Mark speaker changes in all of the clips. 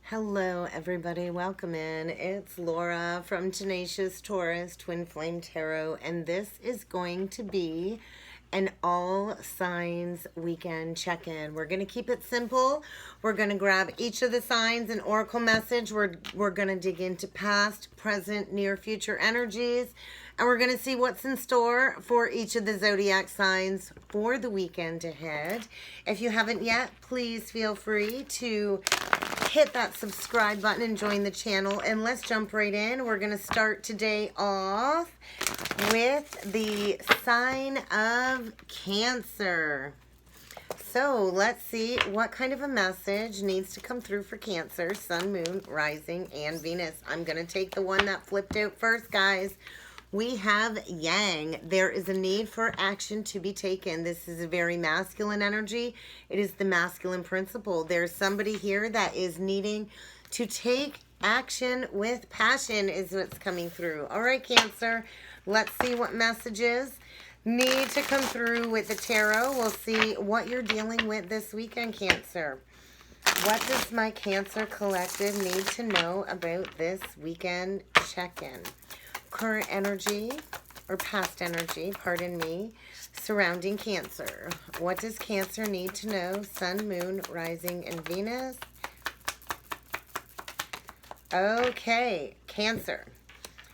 Speaker 1: Hello, everybody. Welcome in. It's Laura from Tenacious Taurus Twin Flame Tarot, and this is going to be an all signs weekend check-in. We're going to keep it simple. We're going to grab each of the signs and oracle message. We're going to dig into past, present, near future energies, and we're going to see what's in store for each of the zodiac signs for the weekend ahead. If you haven't yet, please feel free to hit that subscribe button and join the channel, and let's jump right in. We're going to start today off with the sign of Cancer. So let's see what kind of a message needs to come through for Cancer, Sun, Moon, Rising, and Venus. I'm going to take the one that flipped out first, guys. We have Yang. There is a need for action to be taken. This is a very masculine energy. It is the masculine principle. There's somebody here that is needing to take action with passion is what's coming through. All right, Cancer, let's see what messages need to come through with the tarot. We'll see what you're dealing with this weekend, Cancer. What does my Cancer collective need to know about this weekend check-in? Current energy, or past energy, pardon me, surrounding Cancer. What does Cancer need to know? Sun, Moon, Rising, and Venus. Okay, Cancer.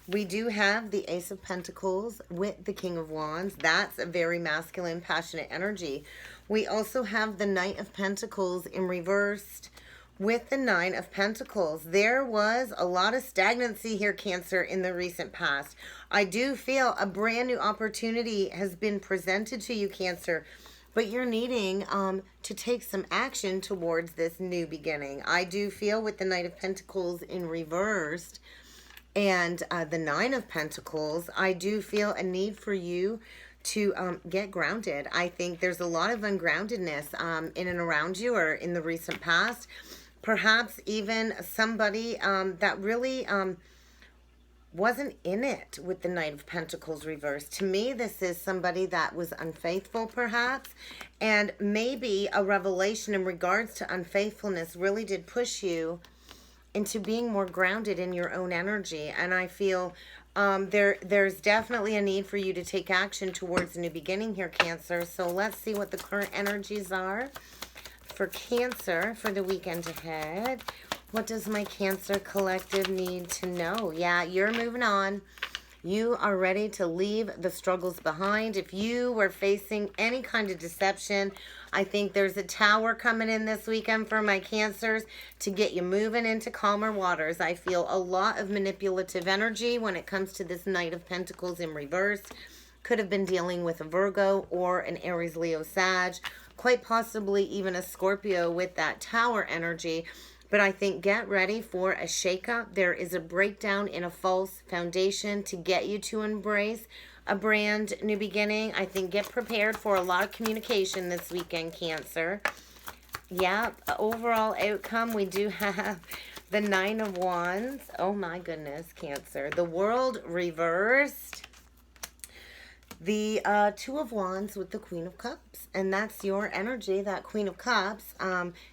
Speaker 1: We do have the Ace of Pentacles with the King of Wands. That's a very masculine, passionate energy. We also have the Knight of Pentacles in reversed with the Nine of Pentacles. There was a lot of stagnancy here, Cancer, in the recent past. I do feel a brand new opportunity has been presented to you, Cancer, but you're needing to take some action towards this new beginning. I do feel with the Knight of Pentacles in reversed and the Nine of Pentacles, I do feel a need for you to get grounded. I think there's a lot of ungroundedness in and around you, or in the recent past. Perhaps even somebody that really wasn't in it with the Knight of Pentacles reversed. To me, this is somebody that was unfaithful, perhaps, and maybe a revelation in regards to unfaithfulness really did push you into being more grounded in your own energy. And I feel there's definitely a need for you to take action towards a new beginning here, Cancer. So let's see what the current energies are for Cancer for the weekend ahead. What does my Cancer collective need to know? Yeah, you're moving on. You are ready to leave the struggles behind. If you were facing any kind of deception, I think there's a tower coming in this weekend for my Cancers to get you moving into calmer waters. I feel a lot of manipulative energy when it comes to this Knight of Pentacles in reverse. Could have been dealing with a Virgo or an Aries, Leo, Sag, quite possibly even a Scorpio with that tower energy. But I think get ready for a shakeup. There is a breakdown in a false foundation to get you to embrace a brand new beginning. I think get prepared for a lot of communication this weekend, Cancer. Yeah, overall outcome, we do have the Nine of Wands. Oh my goodness, Cancer. The World reversed. The Two of Wands with the Queen of Cups, and that's your energy, that Queen of Cups.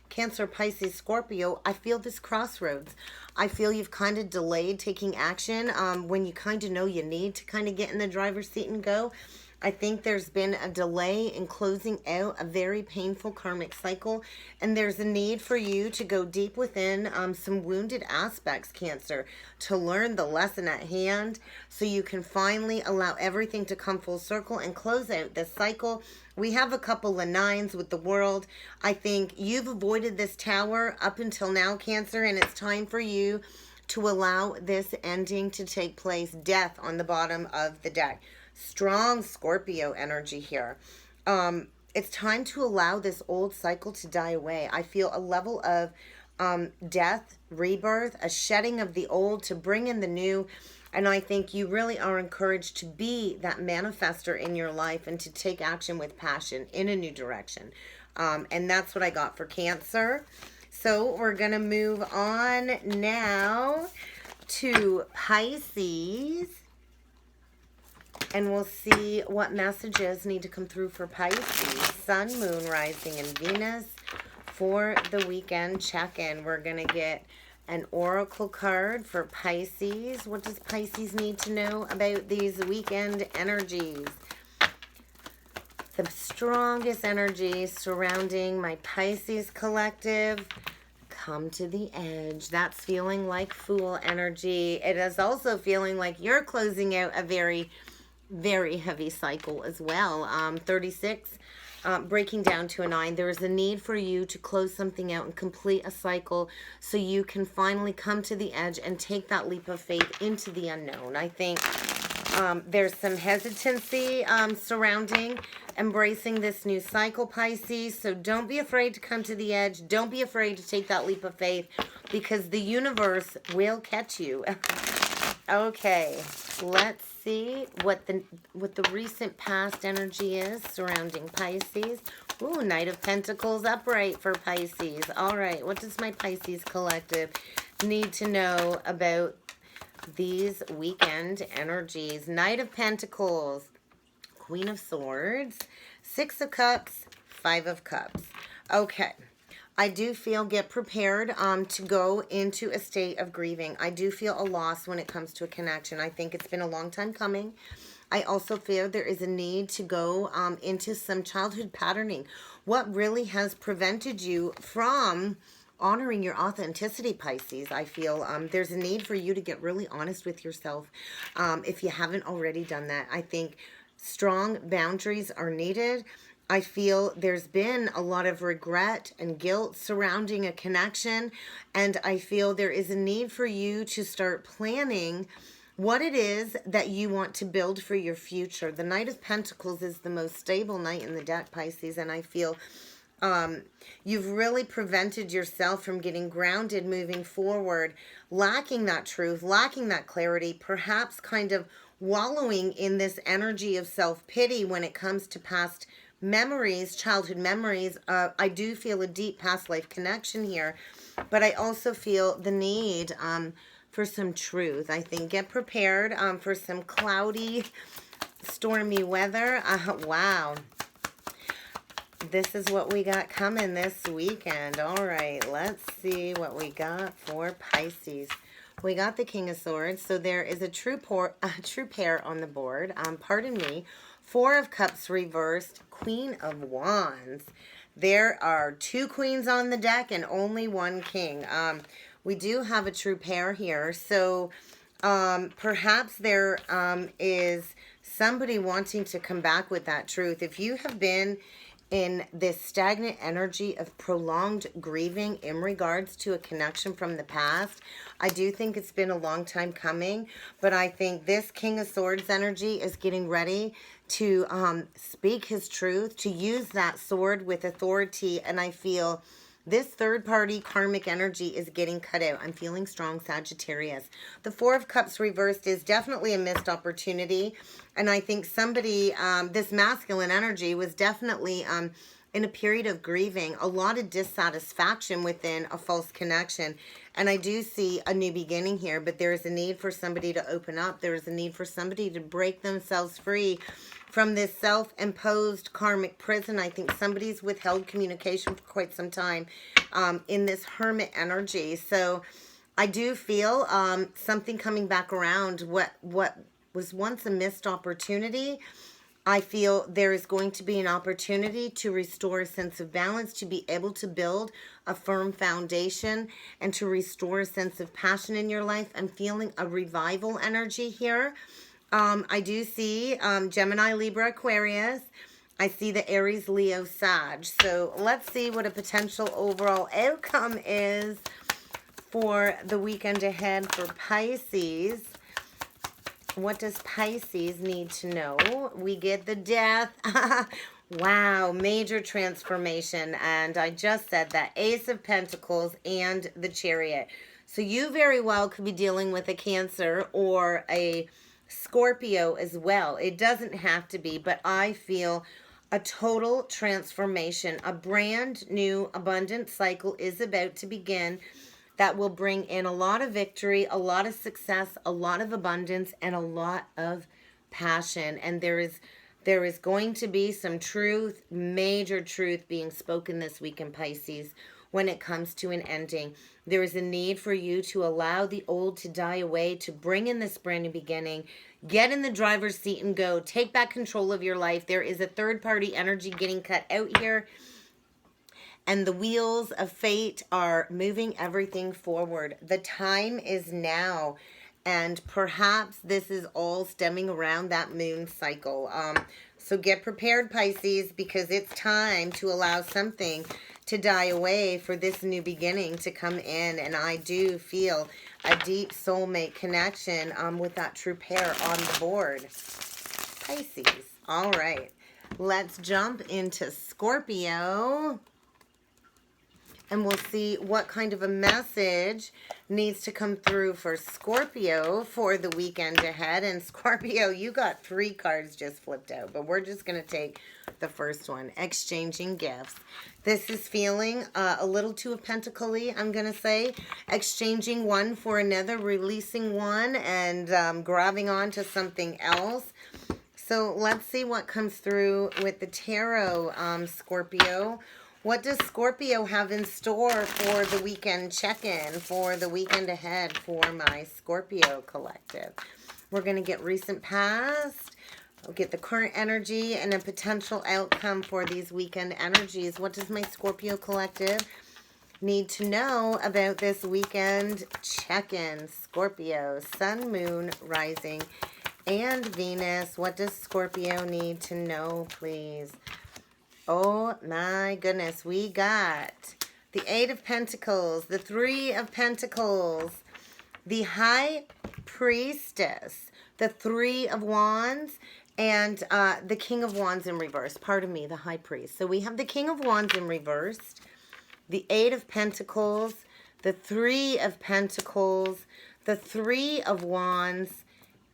Speaker 1: Cancer, Pisces, Scorpio, I feel this crossroads. I feel you've kind of delayed taking action when you kind of know you need to kind of get in the driver's seat and go. I think there's been a delay in closing out a very painful karmic cycle, and there's a need for you to go deep within some wounded aspects, Cancer, to learn the lesson at hand so you can finally allow everything to come full circle and close out this cycle. We have a couple of nines with the World. I think you've avoided this tower up until now, Cancer, and it's time for you to allow this ending to take place. Death on the bottom of the deck. Strong Scorpio energy here. It's time to allow this old cycle to die away. I feel a level of death, rebirth, a shedding of the old to bring in the new. And I think you really are encouraged to be that manifester in your life and to take action with passion in a new direction. And that's what I got for Cancer. So we're going to move on now to Pisces. And we'll see what messages need to come through for Pisces, Sun, Moon, Rising, and Venus for the weekend check-in. We're going to get an oracle card for Pisces. What does Pisces need to know about these weekend energies? The strongest energies surrounding my Pisces collective. Come to the edge. That's feeling like Fool energy. It is also feeling like you're closing out a very, very heavy cycle as well. 36, breaking down to a 9. There is a need for you to close something out and complete a cycle so you can finally come to the edge and take that leap of faith into the unknown. I think there's some hesitancy surrounding embracing this new cycle, Pisces. So don't be afraid to come to the edge. Don't be afraid to take that leap of faith, because the universe will catch you. Okay, let's see what the recent past energy is surrounding Pisces. Ooh, Knight of Pentacles upright for Pisces. All right, what does my Pisces collective need to know about these weekend energies? Knight of Pentacles, Queen of Swords, 6 of Cups, 5 of Cups. Okay, I do feel get prepared to go into a state of grieving. I do feel a loss when it comes to a connection. I think it's been a long time coming. I also feel there is a need to go into some childhood patterning. What really has prevented you from honoring your authenticity, Pisces? I feel there's a need for you to get really honest with yourself. If you haven't already done that, I think strong boundaries are needed. I feel there's been a lot of regret and guilt surrounding a connection, and I feel there is a need for you to start planning what it is that you want to build for your future. The Knight of Pentacles is the most stable knight in the deck, Pisces, and I feel you've really prevented yourself from getting grounded moving forward, lacking that truth, lacking that clarity, perhaps kind of wallowing in this energy of self-pity when it comes to past memories, childhood memories. I do feel a deep past life connection here, but I also feel the need for some truth. I think get prepared for some cloudy, stormy weather. Wow. This is what we got coming this weekend. All right, let's see what we got for Pisces. We got the King of Swords, so there is a true pair on the board. Pardon me. 4 of Cups reversed, Queen of Wands. There are 2 queens on the deck and only 1 king. We do have a true pair here, so perhaps there is somebody wanting to come back with that truth. If you have been in this stagnant energy of prolonged grieving in regards to a connection from the past, I do think it's been a long time coming, but I think this King of Swords energy is getting ready to speak his truth, to use that sword with authority, and I feel this third-party karmic energy is getting cut out. I'm feeling strong, Sagittarius. The 4 of Cups reversed is definitely a missed opportunity. And I think somebody, this masculine energy was definitely in a period of grieving, a lot of dissatisfaction within a false connection. And I do see a new beginning here, but there is a need for somebody to open up. There is a need for somebody to break themselves free from this self-imposed karmic prison. I think somebody's withheld communication for quite some time in this hermit energy. So I do feel something coming back around. What was once a missed opportunity, I feel there is going to be an opportunity to restore a sense of balance, to be able to build a firm foundation, and to restore a sense of passion in your life. I'm feeling a revival energy here. I do see Gemini, Libra, Aquarius. I see the Aries, Leo, Sag. So let's see what a potential overall outcome is for the weekend ahead for Pisces. What does Pisces need to know? We get the Death. Wow, major transformation. And I just said that Ace of Pentacles and the Chariot. So you very well could be dealing with a Cancer or a Scorpio as well. It doesn't have to be, but I feel a total transformation. A brand new abundant cycle is about to begin that will bring in a lot of victory, a lot of success, a lot of abundance, and a lot of passion. And there is going to be some truth, major truth being spoken this week in Pisces when it comes to an ending. There is a need for you to allow the old to die away, to bring in this brand new beginning. Get in the driver's seat and go. Take back control of your life. There is a third-party energy getting cut out here. And the wheels of fate are moving everything forward. The time is now. And perhaps this is all stemming around that moon cycle. So get prepared, Pisces, because it's time to allow something to die away for this new beginning to come in. And I do feel a deep soulmate connection with that true pair on the board. Pisces. All right. Let's jump into Scorpio. And we'll see what kind of a message needs to come through for Scorpio for the weekend ahead. And Scorpio, you got 3 cards just flipped out. But we're just going to take the first one. Exchanging gifts. This is feeling a little Two of Pentacles, I'm going to say. Exchanging one for another. Releasing one and grabbing on to something else. So let's see what comes through with the tarot, Scorpio. What does Scorpio have in store for the weekend check-in, for the weekend ahead for my Scorpio collective? We're going to get recent past, we'll get the current energy, and a potential outcome for these weekend energies. What does my Scorpio collective need to know about this weekend check-in? Scorpio, Sun, Moon, Rising, and Venus. What does Scorpio need to know, please? Oh my goodness, we got the 8 of Pentacles, the 3 of Pentacles, the High Priestess, the 3 of Wands, and the King of Wands in reverse. Pardon me, the High Priest. So we have the King of Wands in reverse, the 8 of Pentacles, the 3 of Pentacles, the 3 of Wands,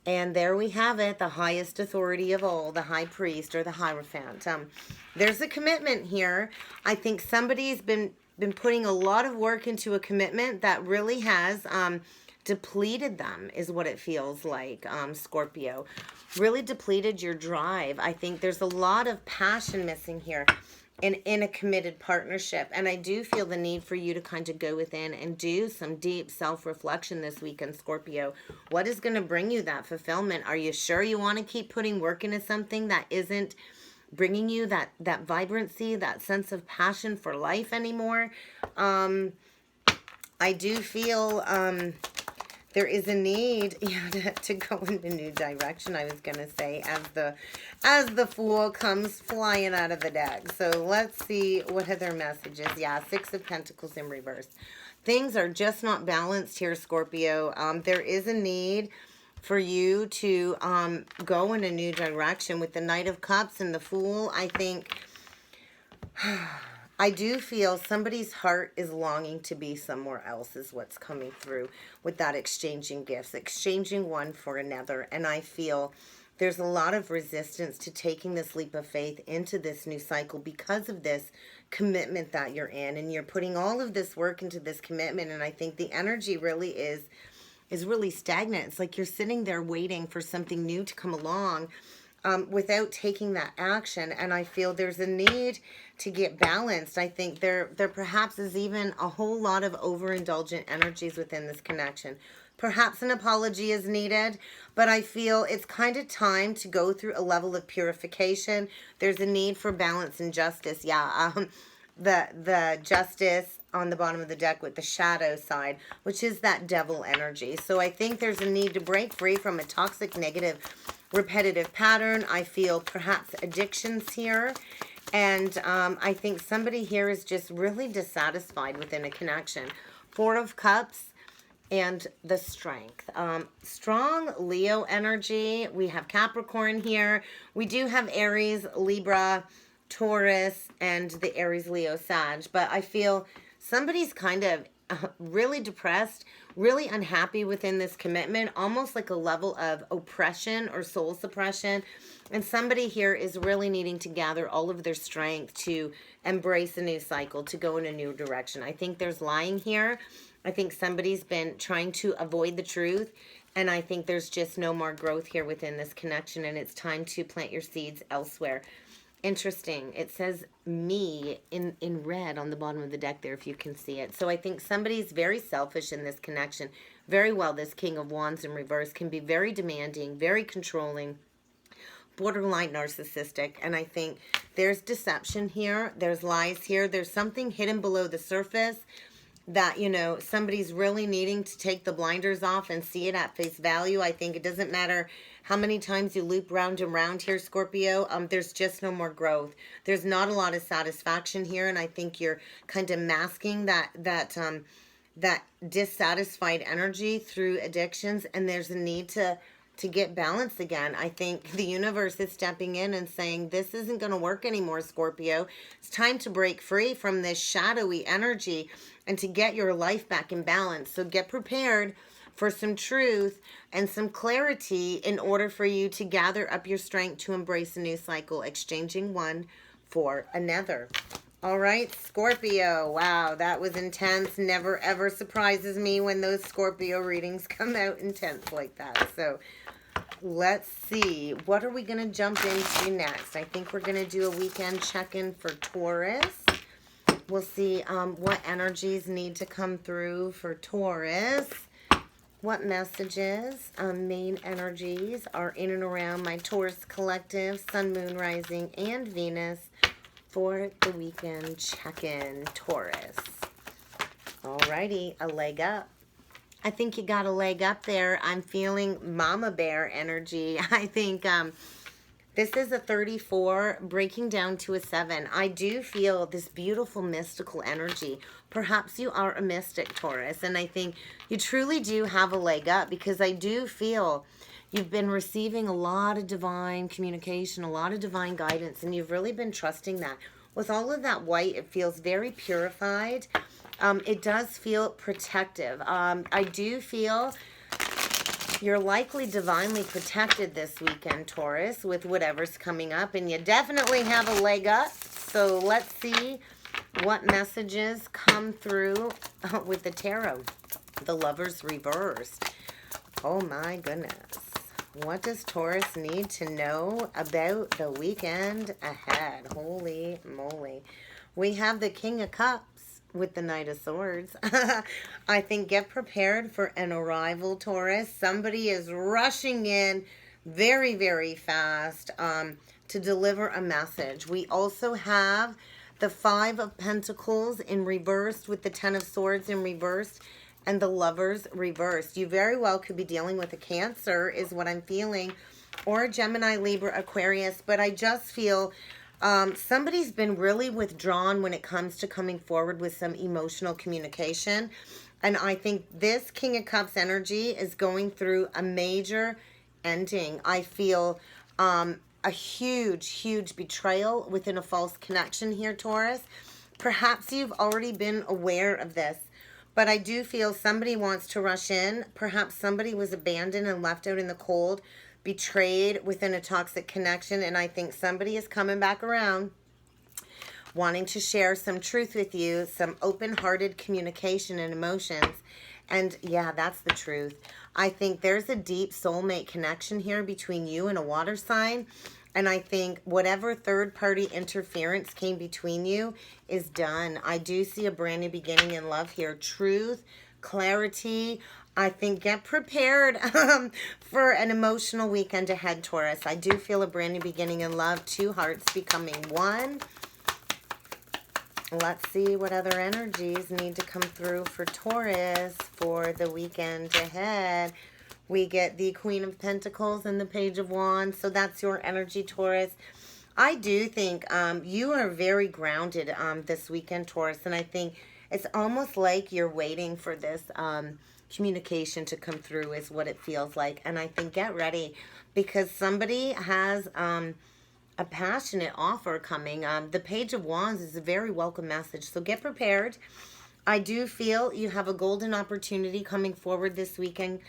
Speaker 1: and there we have it, the highest authority of all, the High Priest or the Hierophant. There's a commitment here. I think somebody's been putting a lot of work into a commitment that really has depleted them, is what it feels like, Scorpio. Really depleted your drive. I think there's a lot of passion missing here in a committed partnership. And I do feel the need for you to kind of go within and do some deep self-reflection this weekend, Scorpio. What is going to bring you that fulfillment? Are you sure you want to keep putting work into something that isn't bringing you that vibrancy, that sense of passion for life anymore? I do feel there is a need to go in a new direction, I was going to say, as the Fool comes flying out of the deck. So let's see what other messages. Yeah, 6 of Pentacles in reverse. Things are just not balanced here, Scorpio. There is a need for you to go in a new direction with the Knight of Cups and the Fool. I think... I do feel somebody's heart is longing to be somewhere else is what's coming through with that exchanging gifts, exchanging one for another. And I feel there's a lot of resistance to taking this leap of faith into this new cycle because of this commitment that you're in. And you're putting all of this work into this commitment. And I think the energy really is really stagnant. It's like you're sitting there waiting for something new to come along without taking that action. And I feel there's a need to get balanced. I think there perhaps is even a whole lot of overindulgent energies within this connection. Perhaps an apology is needed, but I feel it's kind of time to go through a level of purification. There's a need for balance and justice. Yeah, the justice on the bottom of the deck with the shadow side, which is that devil energy. So I think there's a need to break free from a toxic, negative, repetitive pattern. I feel perhaps addictions here. And I think somebody here is just really dissatisfied within a connection. 4 of Cups and the Strength. Strong Leo energy. We have Capricorn here. We do have Aries, Libra, Taurus, and the Aries, Leo, Sag. But I feel somebody's kind of really depressed, really unhappy within this commitment, almost like a level of oppression or soul suppression. And somebody here is really needing to gather all of their strength to embrace a new cycle, to go in a new direction. I think there's lying here. I think somebody's been trying to avoid the truth. And I think there's just no more growth here within this connection. And it's time to plant your seeds elsewhere. Interesting. It says me in red on the bottom of the deck there, if you can see it. So I think somebody's very selfish in this connection. Very well, this King of Wands in reverse can be very demanding, very controlling, borderline narcissistic. And I think there's deception here. There's lies here. There's something hidden below the surface that, you know, somebody's really needing to take the blinders off and see it at face value. I think it doesn't matter how many times you loop round and round here, Scorpio. There's just no more growth. There's not a lot of satisfaction here, and I think you're kind of masking that dissatisfied energy through addictions, and there's a need to get balance again. I think the universe is stepping in and saying, this isn't going to work anymore, Scorpio. It's time to break free from this shadowy energy and to get your life back in balance. So get prepared for some truth and some clarity in order for you to gather up your strength to embrace a new cycle, exchanging one for another. All right, Scorpio. Wow, that was intense. Never ever surprises me when those Scorpio readings come out intense like that. So let's see. What are we going to jump into next? I think we're going to do a weekend check-in for Taurus. We'll see what energies need to come through for Taurus. What messages, main energies are in and around my Taurus collective, Sun, Moon, Rising, and Venus for the weekend check-in, Taurus. Alrighty, a leg up. I think you got a leg up there. I'm feeling mama bear energy. I think this is a 34 breaking down to a 7. I do feel this beautiful mystical energy. Perhaps you are a mystic, Taurus, and I think you truly do have a leg up because I do feel you've been receiving a lot of divine communication, a lot of divine guidance, and you've really been trusting that. With all of that white, it feels very purified. It does feel protective. I do feel you're likely divinely protected this weekend, Taurus, with whatever's coming up. And you definitely have a leg up. So let's see what messages come through with the tarot. The Lovers reversed. Oh my goodness. What does Taurus need to know about the weekend ahead? Holy moly. We have the King of Cups with the Knight of Swords. I think get prepared for an arrival, Taurus. Somebody is rushing in very, very fast to deliver a message. We also have the Five of Pentacles in reversed with the Ten of Swords in reversed and the Lovers reversed. You very well could be dealing with a Cancer is what I'm feeling, or a Gemini, Libra, Aquarius, but I just feel somebody's been really withdrawn when it comes to coming forward with some emotional communication. And I think this King of Cups energy is going through a major ending. I feel a huge, huge betrayal within a false connection here, Taurus. Perhaps you've already been aware of this, but I do feel somebody wants to rush in. Perhaps somebody was abandoned and left out in the cold, betrayed within a toxic connection, and I think somebody is coming back around wanting to share some truth with you, some open-hearted communication and emotions. And yeah, that's the truth. I think there's a deep soulmate connection here between you and a water sign, and I think whatever third-party interference came between you is done. I do see a brand new beginning in love here. Truth, clarity. I think get prepared for an emotional weekend ahead, Taurus. I do feel a brand new beginning in love. Two hearts becoming one. Let's see what other energies need to come through for Taurus for the weekend ahead. We get the Queen of Pentacles and the Page of Wands. So that's your energy, Taurus. I do think you are very grounded this weekend, Taurus. And I think it's almost like you're waiting for this communication to come through is what it feels like. And I think get ready because somebody has a passionate offer coming. The Page of Wands is a very welcome message, so get prepared. I do feel you have a golden opportunity coming forward this weekend,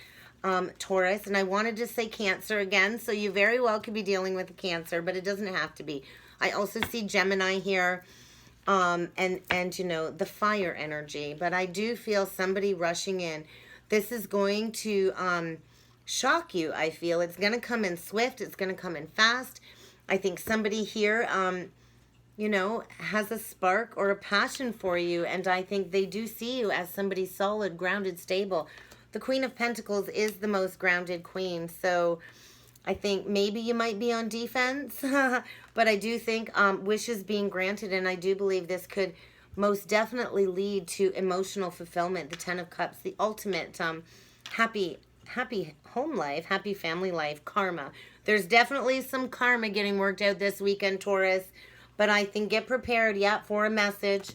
Speaker 1: Taurus, and I wanted to say Cancer again, so you very well could be dealing with a Cancer, but it doesn't have to be. I also see Gemini here, and you know, the fire energy, but I do feel somebody rushing in. This is going to shock you, I feel. It's going to come in swift. It's going to come in fast. I think somebody here, you know, has a spark or a passion for you, and I think they do see you as somebody solid, grounded, stable. The Queen of Pentacles is the most grounded queen, so I think maybe you might be on defense, but I do think wishes being granted, and I do believe this could most definitely lead to emotional fulfillment. The Ten of Cups, the ultimate happy home life, happy family life, karma. There's definitely some karma getting worked out this weekend, Taurus, but I think get prepared, yeah, for a message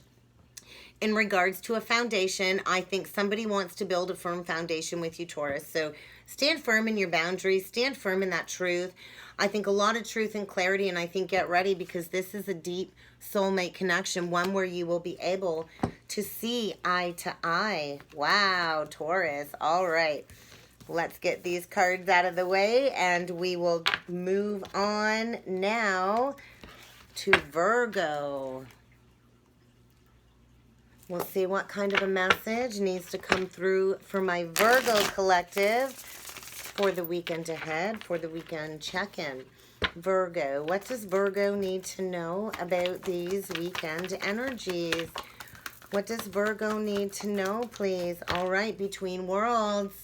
Speaker 1: in regards to a foundation. I think somebody wants to build a firm foundation with you, Taurus. So stand firm in your boundaries. Stand firm in that truth. I think a lot of truth and clarity, and I think get ready because this is a deep soulmate connection, one where you will be able to see eye to eye. Wow, Taurus. All right. Let's get these cards out of the way, and we will move on now to Virgo. We'll see what kind of a message needs to come through for my Virgo collective for the weekend ahead, for the weekend check-in. Virgo, what does Virgo need to know about these weekend energies? What does Virgo need to know, please? All right, between worlds.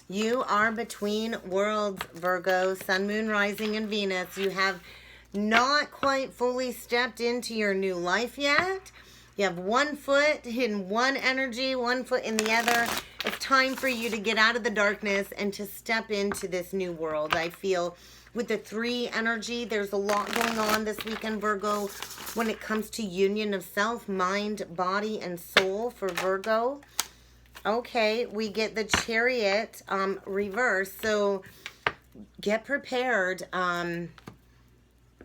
Speaker 1: You are between worlds, Virgo, Sun, Moon, Rising, and Venus. You have not quite fully stepped into your new life yet. You have one foot in one energy, one foot in the other. It's time for you to get out of the darkness and to step into this new world. I feel with the 3 energy, there's a lot going on this weekend, Virgo, when it comes to union of self, mind, body, and soul for Virgo. Okay, we get the Chariot reverse. So get prepared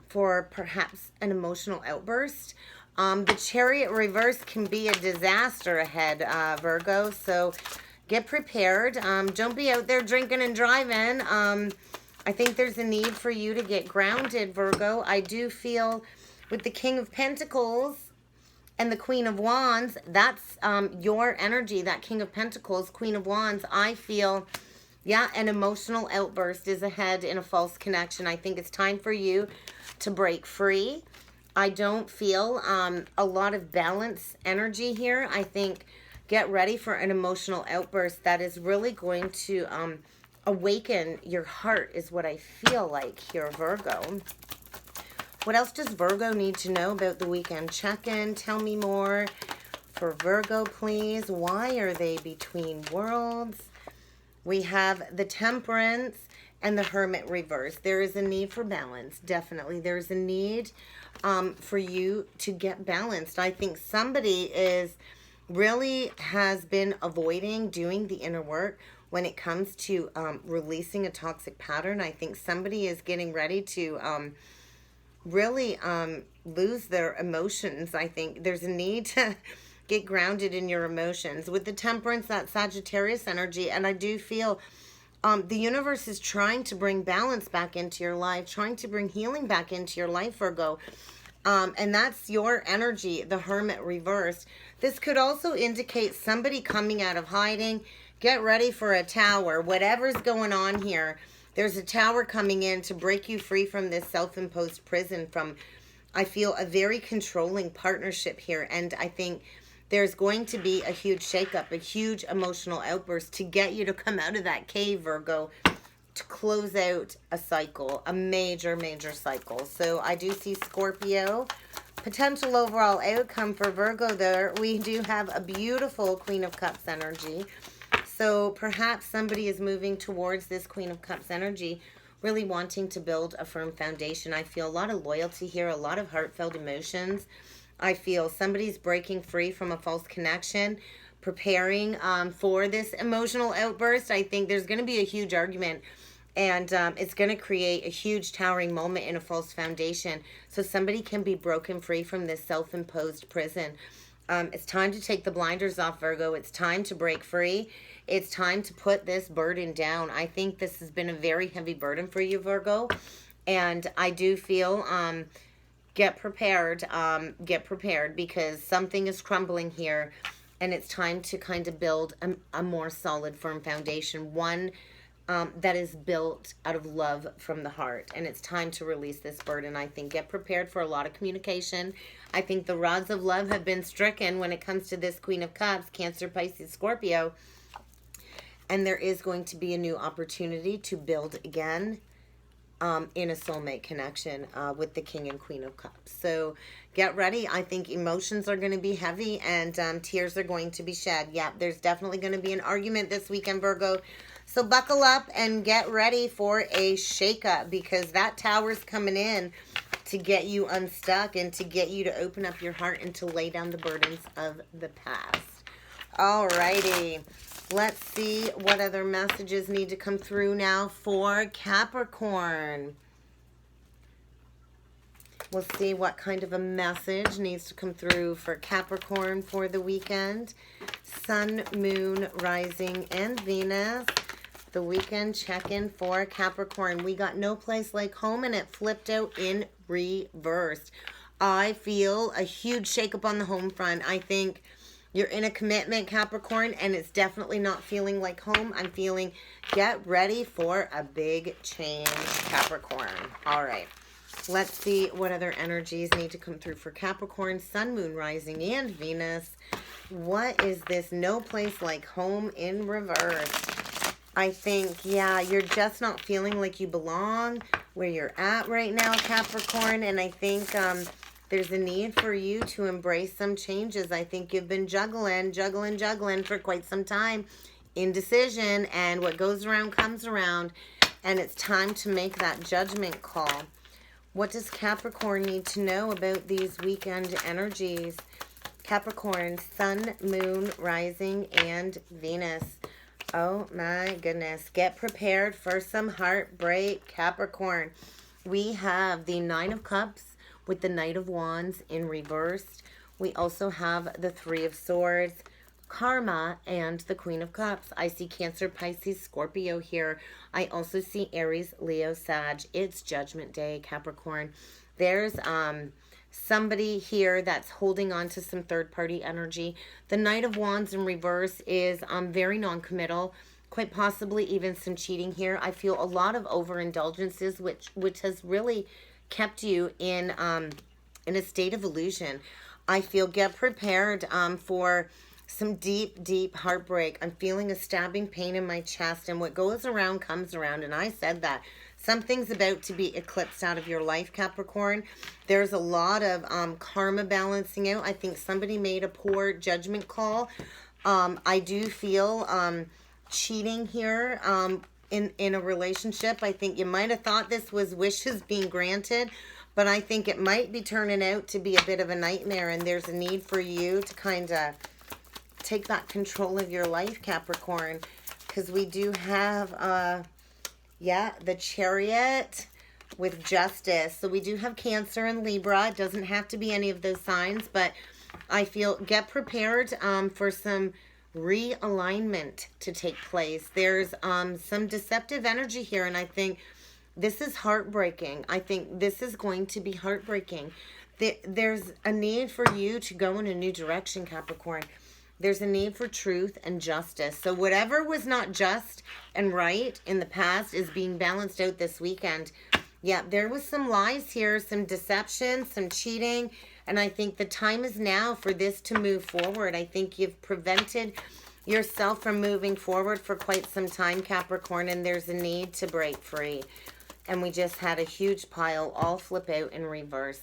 Speaker 1: for perhaps an emotional outburst. The Chariot reverse can be a disaster ahead, Virgo. So get prepared. Don't be out there drinking and driving. I think there's a need for you to get grounded, Virgo. I do feel with the King of Pentacles and the Queen of Wands, that's your energy, that King of Pentacles, Queen of Wands. I feel, yeah, an emotional outburst is ahead in a false connection. I think it's time for you to break free. I don't feel a lot of balance energy here. I think get ready for an emotional outburst that is really going to awaken your heart is what I feel like here, Virgo. What else does Virgo need to know about the weekend check-in? Tell me more for Virgo, please. Why are they between worlds? We have the Temperance and the Hermit reverse. There is a need for balance, definitely. There's a need for you to get balanced. I think somebody really has been avoiding doing the inner work when it comes to releasing a toxic pattern. I think somebody is getting ready to really lose their emotions. I think there's a need to get grounded in your emotions. With the Temperance, that Sagittarius energy, and I do feel the universe is trying to bring balance back into your life, trying to bring healing back into your life, Virgo. And that's your energy, the Hermit reversed. This could also indicate somebody coming out of hiding. Get ready for a tower. Whatever's going on here, there's a tower coming in to break you free from this self-imposed prison from, I feel, a very controlling partnership here. And I think there's going to be a huge shakeup, a huge emotional outburst to get you to come out of that cave, Virgo, to close out a cycle, a major, major cycle. So I do see Scorpio. Potential overall outcome for Virgo there. We do have a beautiful Queen of Cups energy. So perhaps somebody is moving towards this Queen of Cups energy, really wanting to build a firm foundation. I feel a lot of loyalty here, a lot of heartfelt emotions. I feel somebody's breaking free from a false connection, preparing for this emotional outburst. I think there's going to be a huge argument, and it's going to create a huge towering moment in a false foundation. So somebody can be broken free from this self-imposed prison. It's time to take the blinders off, Virgo. It's time to break free. It's time to put this burden down. I think this has been a very heavy burden for you, Virgo. And I do feel, get prepared because something is crumbling here. And it's time to kind of build a more solid, firm foundation. One that is built out of love from the heart. And it's time to release this burden, I think. Get prepared for a lot of communication. I think the rods of love have been stricken when it comes to this Queen of Cups, Cancer, Pisces, Scorpio. And there is going to be a new opportunity to build again in a soulmate connection with the King and Queen of Cups. So get ready. I think emotions are going to be heavy and tears are going to be shed. Yeah, there's definitely going to be an argument this weekend, Virgo. So buckle up and get ready for a shakeup, because that tower's coming in to get you unstuck and to get you to open up your heart and to lay down the burdens of the past. Alrighty. Let's see what other messages need to come through now for Capricorn. We'll see what kind of a message needs to come through for Capricorn for the weekend. Sun, Moon, Rising, and Venus. The weekend check-in for Capricorn. We got no place like home, and it flipped out in reverse. I feel a huge shakeup on the home front. I think you're in a commitment, Capricorn, and it's definitely not feeling like home. I'm feeling get ready for a big change, Capricorn. All right. Let's see what other energies need to come through for Capricorn, Sun, Moon, Rising, and Venus. What is this no place like home in reverse? I think, yeah, you're just not feeling like you belong where you're at right now, Capricorn. And I think there's a need for you to embrace some changes. I think you've been juggling for quite some time. Indecision, and what goes around comes around. And it's time to make that judgment call. What does Capricorn need to know about these weekend energies? Capricorn, Sun, Moon, Rising, and Venus. Oh my goodness. Get prepared for some heartbreak, Capricorn. We have the Nine of Cups with the Knight of Wands in reverse. We also have the Three of Swords, Karma, and the Queen of Cups. I see Cancer, Pisces, Scorpio here. I also see Aries, Leo, Sag. It's Judgment Day, Capricorn. There's somebody here that's holding on to some third-party energy. The Knight of Wands in reverse is very non-committal, quite possibly even some cheating here. I feel a lot of overindulgences, which has really kept you in a state of illusion. I feel get prepared for some deep heartbreak. I'm feeling a stabbing pain in my chest, and what goes around comes around, and I said that. Something's about to be eclipsed out of your life, Capricorn. There's a lot of karma balancing out. I think somebody made a poor judgment call. I do feel cheating here in a relationship. I think you might have thought this was wishes being granted, but I think it might be turning out to be a bit of a nightmare, and there's a need for you to kind of take back control of your life, Capricorn, because we do have the Chariot with Justice. So we do have Cancer and Libra. It doesn't have to be any of those signs, but I feel get prepared for some realignment to take place. There's some deceptive energy here, and I think this is heartbreaking. I think this is going to be heartbreaking. There's a need for you to go in a new direction, Capricorn. There's a need for truth and justice. So whatever was not just and right in the past is being balanced out this weekend. Yeah, there was some lies here, some deception, some cheating, and I think the time is now for this to move forward. I think you've prevented yourself from moving forward for quite some time, Capricorn, and there's a need to break free. And we just had a huge pile all flip out in reverse.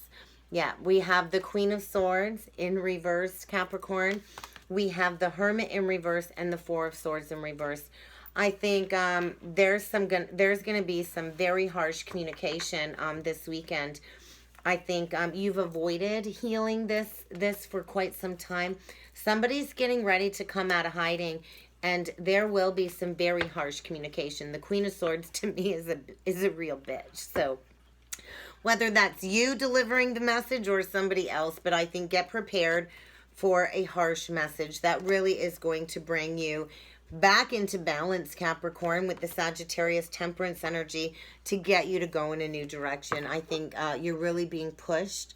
Speaker 1: Yeah, we have the Queen of Swords in reverse, Capricorn. We have the Hermit in reverse and the Four of Swords in reverse. I think there's going to be some very harsh communication this weekend. I think you've avoided healing this for quite some time. Somebody's getting ready to come out of hiding, and there will be some very harsh communication. The Queen of Swords to me is a real bitch. So whether that's you delivering the message or somebody else, but I think get prepared for a harsh message that really is going to bring you back into balance, Capricorn, with the Sagittarius temperance energy to get you to go in a new direction. I think you're really being pushed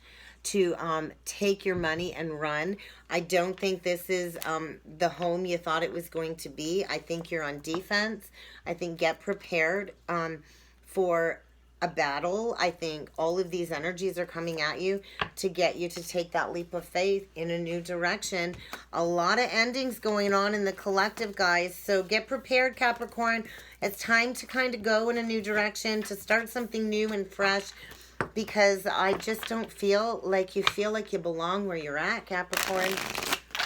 Speaker 1: to take your money and run. I don't think this is the home you thought it was going to be. I think you're on defense. I think get prepared for a battle. I think all of these energies are coming at you to get you to take that leap of faith in a new direction. A lot of endings going on in the collective, guys. So get prepared, Capricorn. It's time to kind of go in a new direction, to start something new and fresh, because I just don't feel like you belong where you're at, Capricorn.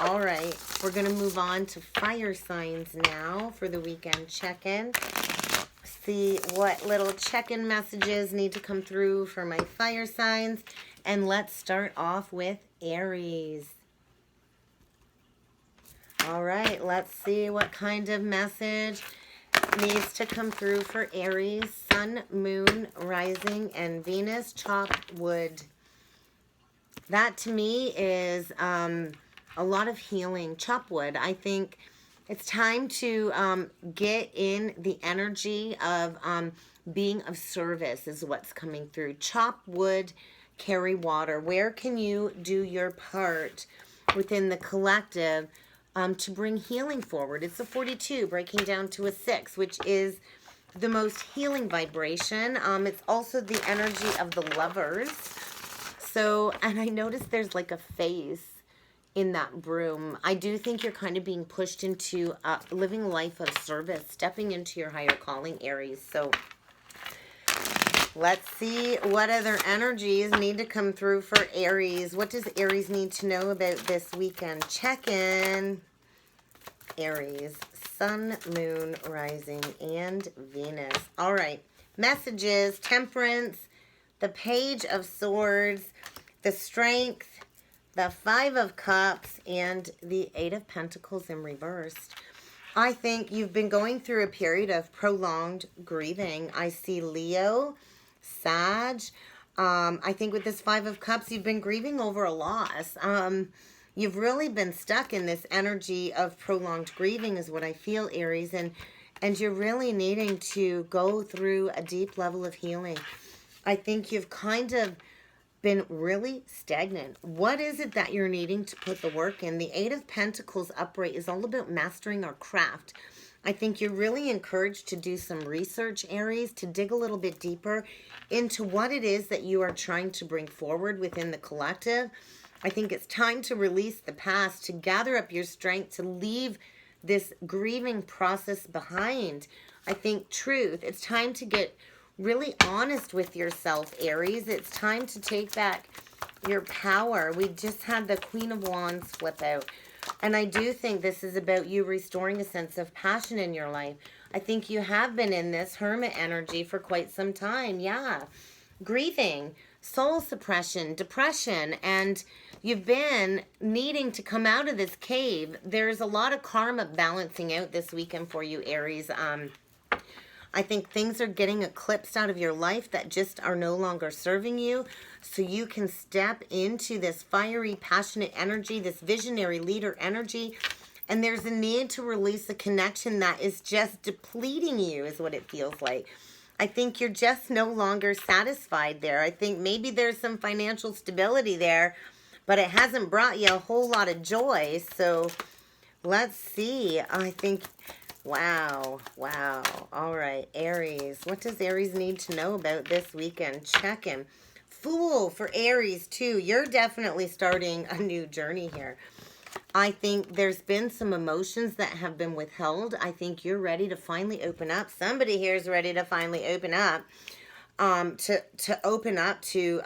Speaker 1: All right, we're going to move on to fire signs now for the weekend check-in. See what little check-in messages need to come through for my fire signs. And let's start off with Aries. All right, let's see what kind of message needs to come through for Aries. Sun, Moon, Rising, and Venus. Chop wood. That to me is a lot of healing. Chop wood. I think it's time to get in the energy of being of service is what's coming through. Chop wood, carry water. Where can you do your part within the collective to bring healing forward? It's a 42 breaking down to a 6, which is the most healing vibration. It's also the energy of the lovers. So, and I noticed there's like a face in that broom. I do think you're kind of being pushed into living a life of service, stepping into your higher calling, Aries. So let's see what other energies need to come through for Aries. What does Aries need to know about this weekend? Check-in. Aries, Sun, Moon, Rising, and Venus. All right. Messages, Temperance, the Page of Swords, the Strength, the 5 of Cups, and the 8 of Pentacles in reversed. I think you've been going through a period of prolonged grieving. I see Leo, Sag. I think with this 5 of Cups, you've been grieving over a loss. You've really been stuck in this energy of prolonged grieving is what I feel, Aries. And you're really needing to go through a deep level of healing. I think you've kind of been really stagnant. What is it that you're needing to put the work in? The 8 of Pentacles upright is all about mastering our craft. I think you're really encouraged to do some research, Aries, to dig a little bit deeper into what it is that you are trying to bring forward within the collective. I think it's time to release the past, to gather up your strength, to leave this grieving process behind. I think truth. It's time to get really honest with yourself, Aries. It's time to take back your power. We just had the Queen of Wands flip out. And I do think this is about you restoring a sense of passion in your life. I think you have been in this hermit energy for quite some time. Yeah. Grieving, soul suppression, depression, and you've been needing to come out of this cave. There's a lot of karma balancing out this weekend for you, Aries. I think things are getting eclipsed out of your life that just are no longer serving you. So you can step into this fiery, passionate energy, this visionary leader energy. And there's a need to release a connection that is just depleting you is what it feels like. I think you're just no longer satisfied there. I think maybe there's some financial stability there, but it hasn't brought you a whole lot of joy. So let's see. I think... Wow. All right, Aries. What does Aries need to know about this weekend? Check-in. Fool for Aries, too. You're definitely starting a new journey here. I think there's been some emotions that have been withheld. I think you're ready to finally open up. Somebody here is ready to finally open up. To open up to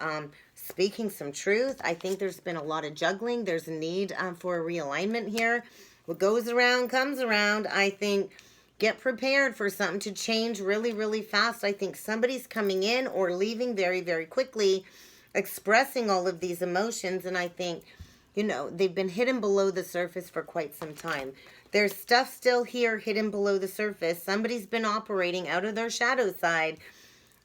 Speaker 1: speaking some truth. I think there's been a lot of juggling. There's a need for a realignment here. What goes around comes around. I think get prepared for something to change really, really fast. I think somebody's coming in or leaving very, very quickly, expressing all of these emotions. And I think, you know, they've been hidden below the surface for quite some time. There's stuff still here hidden below the surface. Somebody's been operating out of their shadow side.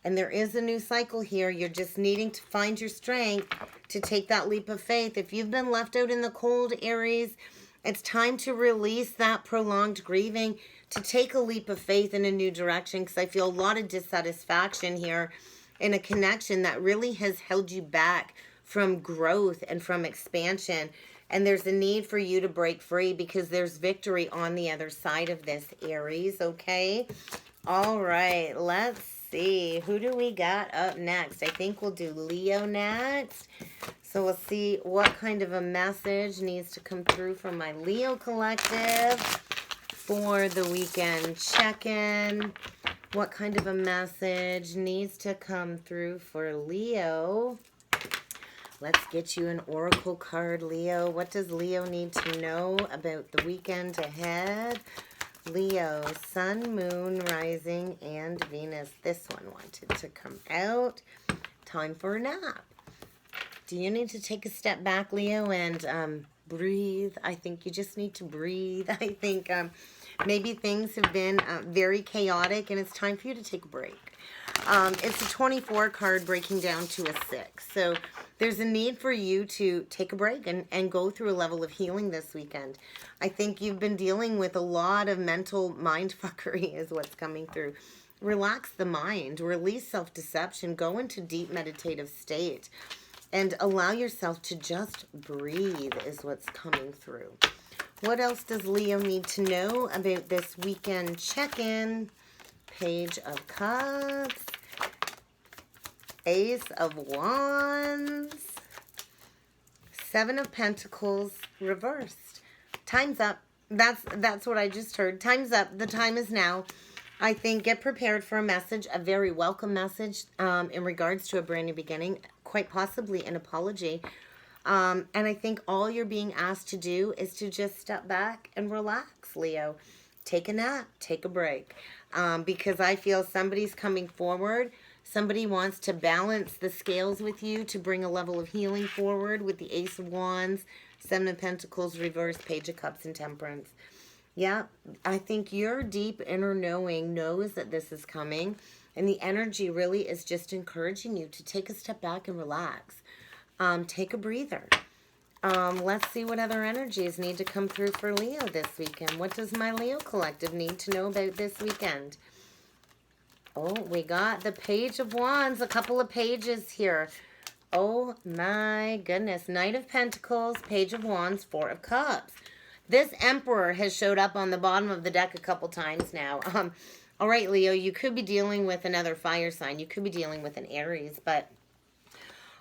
Speaker 1: And there is a new cycle here. You're just needing to find your strength to take that leap of faith. If you've been left out in the cold, Aries, it's time to release that prolonged grieving, to take a leap of faith in a new direction, because I feel a lot of dissatisfaction here in a connection that really has held you back from growth and from expansion. And there's a need for you to break free because there's victory on the other side of this, Aries, okay? All right, let's see. Who do we got up next? I think we'll do Leo next. So we'll see what kind of a message needs to come through from my Leo collective for the weekend check-in. What kind of a message needs to come through for Leo? Let's get you an oracle card, Leo. What does Leo need to know about the weekend ahead? Leo, Sun, Moon, Rising, and Venus. This one wanted to come out. Time for a nap. Do you need to take a step back, Leo, and breathe? I think you just need to breathe. I think maybe things have been very chaotic, and it's time for you to take a break. It's a 24 card breaking down to a 6. So there's a need for you to take a break and go through a level of healing this weekend. I think you've been dealing with a lot of mental mind fuckery is what's coming through. Relax the mind, release self-deception, go into deep meditative state, and allow yourself to just breathe is what's coming through. What else does Leo need to know about this weekend check-in? Page of Cups, Ace of Wands, Seven of Pentacles reversed. Time's up. That's what I just heard. Time's up. The time is now. I think get prepared for a message, a very welcome message in regards to a brand new beginning, quite possibly an apology. And I think all you're being asked to do is to just step back and relax, Leo. Take a nap, take a break. Because I feel somebody's coming forward. Somebody wants to balance the scales with you to bring a level of healing forward with the Ace of Wands, Seven of Pentacles, reverse, Page of Cups, and Temperance. Yeah, I think your deep inner knowing knows that this is coming. And the energy really is just encouraging you to take a step back and relax. Take a breather. Let's see what other energies need to come through for Leo this weekend. What does my Leo collective need to know about this weekend? Oh, we got the Page of Wands, a couple of pages here. Oh my goodness. Knight of Pentacles, Page of Wands, Four of Cups. This Emperor has showed up on the bottom of the deck a couple times now. All right, Leo, you could be dealing with another fire sign. You could be dealing with an Aries, but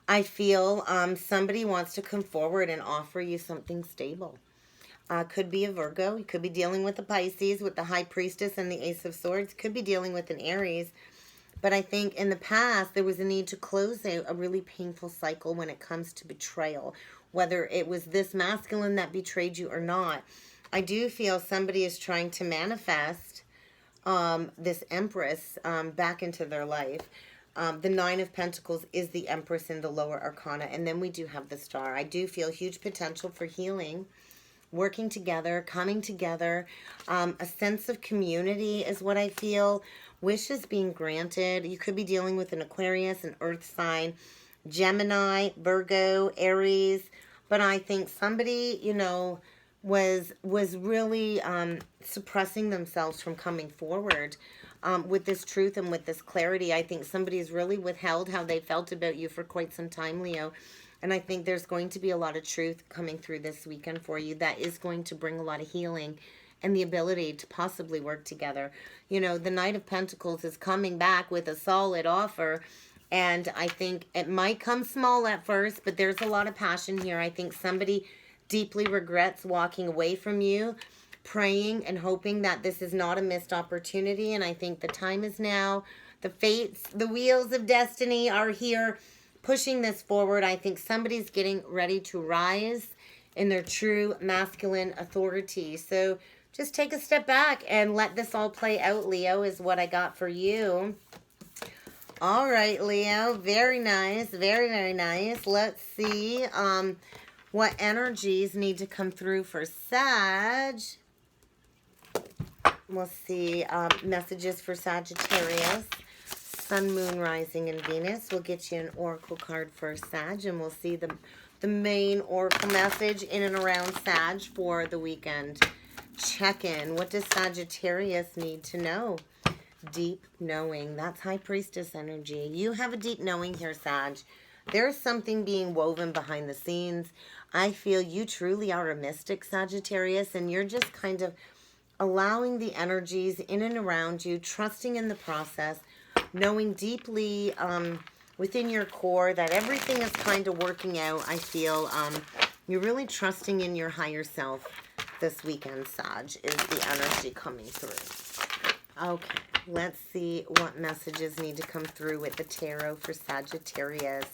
Speaker 1: I feel somebody wants to come forward and offer you something stable. Could be a Virgo. You could be dealing with a Pisces with the High Priestess and the Ace of Swords. Could be dealing with an Aries. But I think in the past, there was a need to close out a really painful cycle when it comes to betrayal. Whether it was this masculine that betrayed you or not. I do feel somebody is trying to manifest this Empress back into their life. The Nine of Pentacles is the Empress in the lower arcana. And then we do have the Star. I do feel huge potential for healing. Working together, coming together. A sense of community is what I feel. Wishes being granted. You could be dealing with an Aquarius, an Earth sign, Gemini, Virgo, Aries. But I think somebody, you know, was really suppressing themselves from coming forward with this truth and with this clarity. I think somebody's really withheld how they felt about you for quite some time, Leo. And I think there's going to be a lot of truth coming through this weekend for you that is going to bring a lot of healing and the ability to possibly work together. You know, the Knight of Pentacles is coming back with a solid offer. And I think it might come small at first, but there's a lot of passion here. I think somebody deeply regrets walking away from you, praying and hoping that this is not a missed opportunity. And I think the time is now. The fates, the wheels of destiny are here pushing this forward. I think somebody's getting ready to rise in their true masculine authority. So just take a step back and let this all play out, Leo, is what I got for you. All right, Leo. Very nice. Very, very nice. Let's see what energies need to come through for Sag. We'll see messages for Sagittarius. Sun, Moon, Rising, and Venus. We'll get you an oracle card for Sag, and we'll see the main oracle message in and around Sag for the weekend check-in. What does Sagittarius need to know? Deep knowing. That's High Priestess energy. You have a deep knowing here, Sag. There's something being woven behind the scenes. I feel you truly are a mystic, Sagittarius, and you're just kind of allowing the energies in and around you, trusting in the process, knowing deeply within your core that everything is kind of working out. I feel you're really trusting in your higher self this weekend, Sag, is the energy coming through. Okay, let's see what messages need to come through with the tarot for Sagittarius.